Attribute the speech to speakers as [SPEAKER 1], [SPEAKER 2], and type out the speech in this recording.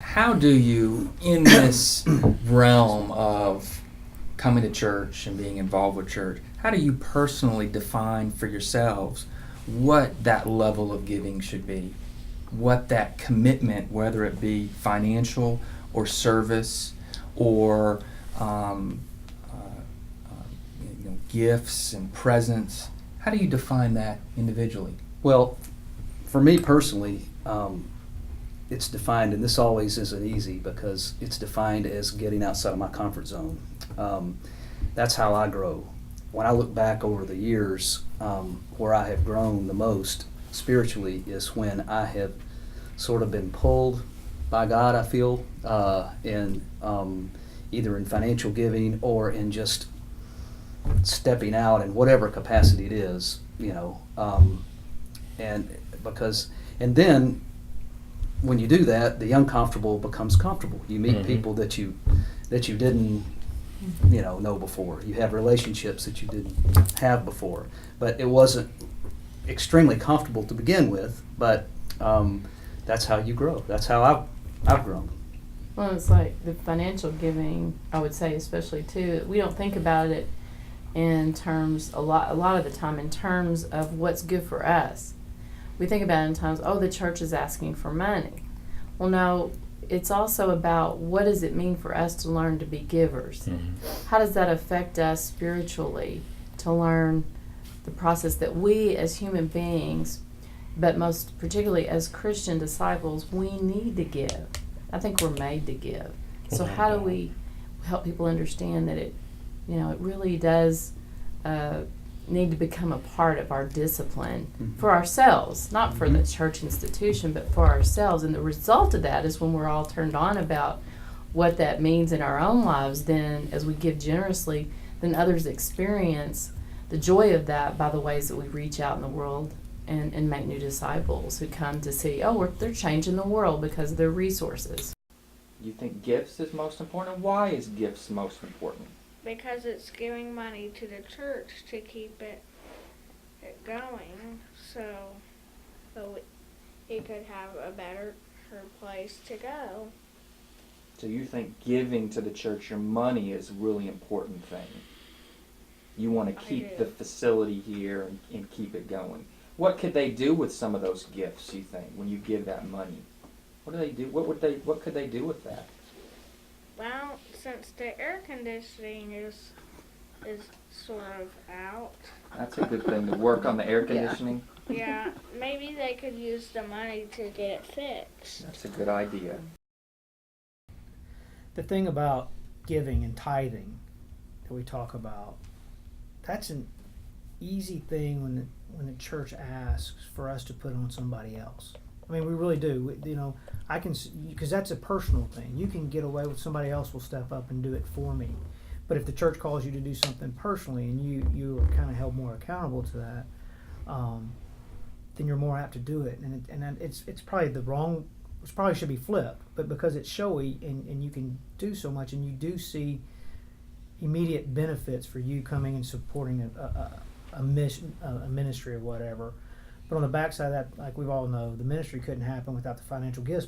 [SPEAKER 1] How do you, in this realm of coming to church and being involved with church, how do you personally define for yourselves what that level of giving should be? What that commitment, whether it be financial or service or um, gifts and presents, how do you define that individually?
[SPEAKER 2] Well, for me personally, it's defined, and this always isn't easy because it's defined as getting outside of my comfort zone. That's how I grow. When I look back over the years, where I have grown the most spiritually is when I have sort of been pulled by God, I feel, in either in financial giving or in just stepping out in whatever capacity it is, and then when you do that, the uncomfortable becomes comfortable. You meet people that you didn't know before. You have relationships that you didn't have before, but it wasn't extremely comfortable to begin with. But that's how you grow. That's how I've grown.
[SPEAKER 3] Well, it's like the financial giving, I would say especially too, we don't think about it in terms, a lot of the time, in terms of what's good for us. We think about it in terms, the church is asking for money. Well, no, it's also about what does it mean for us to learn to be givers? Mm-hmm. How does that affect us spiritually to learn the process that we as human beings, but most particularly as Christian disciples, we need to give. I think we're made to give. So how do we help people understand that it really does need to become a part of our discipline for ourselves, not for the church institution, but for ourselves. And the result of that is when we're all turned on about what that means in our own lives, then as we give generously, then others experience the joy of that by the ways that we reach out in the world and make new disciples who come to see, they're changing the world because of their resources.
[SPEAKER 1] You think gifts is most important? Why is gifts most important?
[SPEAKER 4] Because it's giving money to the church to keep it going, so it could have a better place to go.
[SPEAKER 1] So you think giving to the church your money is a really important thing? You want to keep the facility here and keep it going. What could they do with some of those gifts, you think, when you give that money? What do they do? What could they do with that?
[SPEAKER 4] Well, since the air conditioning is sort of out.
[SPEAKER 1] That's a good thing, to work on the air conditioning.
[SPEAKER 4] Yeah, maybe they could use the money to get it fixed.
[SPEAKER 1] That's a good idea.
[SPEAKER 5] The thing about giving and tithing that we talk about, that's an easy thing when the church asks for us to put on somebody else. I mean, we really do. I can, because that's a personal thing. You can get away with somebody else will step up and do it for me. But if the church calls you to do something personally and you are kind of held more accountable to that, then you're more apt to do it. And it's probably it probably should be flipped. But because it's showy and you can do so much and you do see immediate benefits for you coming and supporting a ministry or whatever. But on the backside of that, like we all know, the ministry couldn't happen without the financial gifts.